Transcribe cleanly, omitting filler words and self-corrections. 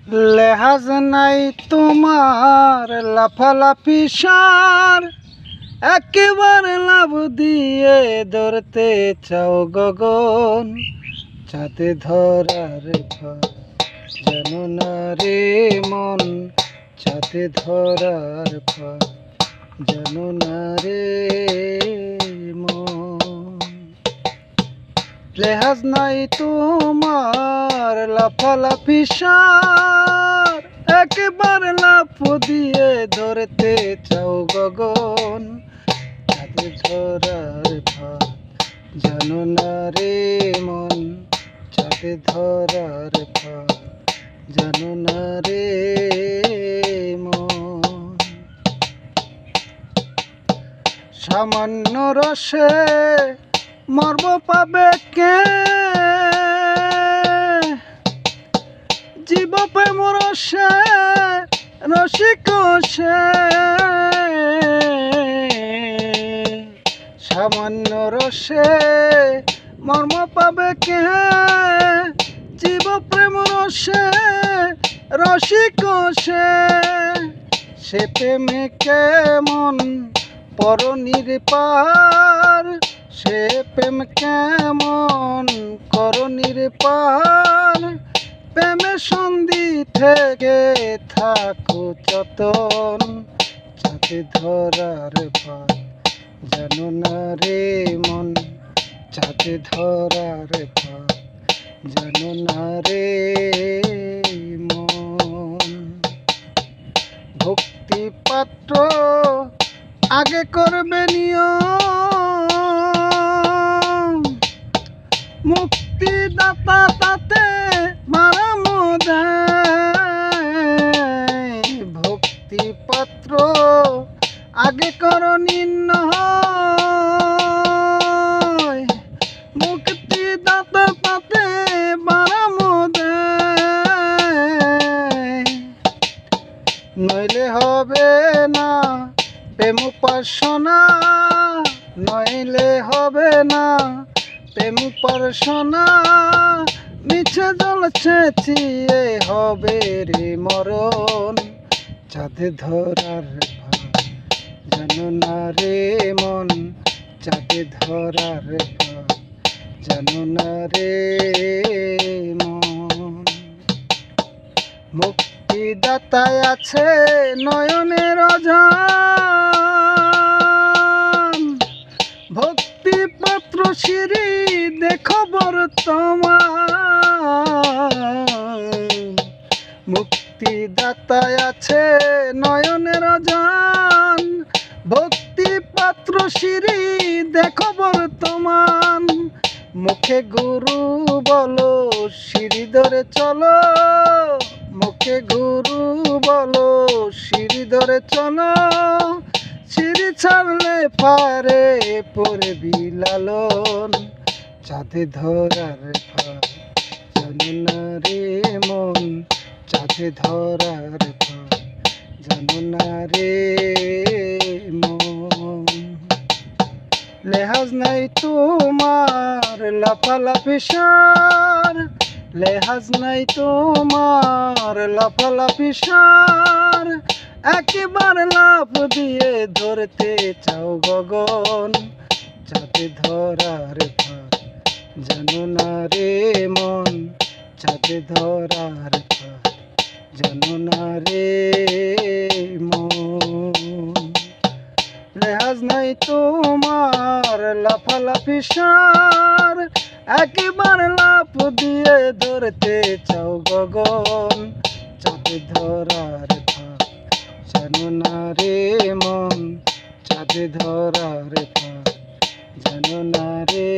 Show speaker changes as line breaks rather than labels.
লেহাজ নাই তোমার লাফালাফি সার, একেবারে লাভ দিয়ে ধরতে চাও গগন। চাঁদে ধরার ভয় জানো না রে মন, চাঁদে ধরার ভয় জানো না রে মন। লেহাজ নাই তোমার লাফালাফি সার, একেবারে লাফ দিয়ে ধরতে চাও গগন। চাঁদে ধরার ভয় জানো না রে মন, চাঁদে ধরার ভয় জানো না রে মন। সামান্য রসে মর্ম পাবে কে, জীব প্রেম রসে রসিক সে। সামান্য রসে মর্ম পাবে কে, জীব প্রেম রসে রসিক সে। সে প্রেমে কেমন পরনির পার, সে প্রেম কেমন করনির পার। প্রেমে সন্ধি থেকে থাকো যতন, চাঁদে ধরার ভয় জানো না রে মন, চাঁদে ধরার ভয় জানো না রে মন। ভক্তি পাত্র আগে করবে নিয়ম, মুক্তিদাতা তাতে মারাম দেয়। ভক্তি পাত্র আগে করো নির্ণয়, মুক্তিদাতা তাতে মারাম দেয়। নইলে হবে না প্রেম উপাসনা, নইলে হবে না প্রেম উপাসনা। মিছে জল চেঁচিয়ে হবে রে মরণ, চাঁদে ধরার ভয় জানো না রে মন, চাঁদে ধরার ভয় জানো না রে মন। মুক্তিদাতায় আছে নয়নের অজান, ভক্তি পাত্র শ্রী দেখো বর্তমান। মুক্তিদাতায় আছে নয়নের অজান, ভক্তি পাত্র শ্রী দেখো বর্তমান। মুখে গুরু বলো সিঁড়ি ধরে চলো, মুখে গুরু বলো সিঁড়ি ধরে চলো। সিঁড়ি ছাড়লে পারে পড়বি লালন, চাঁদে ধরার ভয় জানো না রে মন, চাঁদে ধরার ভয় জানো না রে মন। লেহাজ নাই তোমার লাফালাফি সার, লেহাজ নাই তোমার লাফালাফি সার। একেবারে লাফ দিয়ে ধরতে চাও গগন, চাঁদে ধরার ভয় জানো না রে মন, চাঁদে ধরার ভয় জানো না রে মন। লেহাজ নাই তোমার লাফালাফি সার, একেবারে লাফ দিয়ে ধরতে চাও গগন। চাঁদে ধরার ভয় জানো না রে মন, চাঁদে ধরার ভয় জানো না রে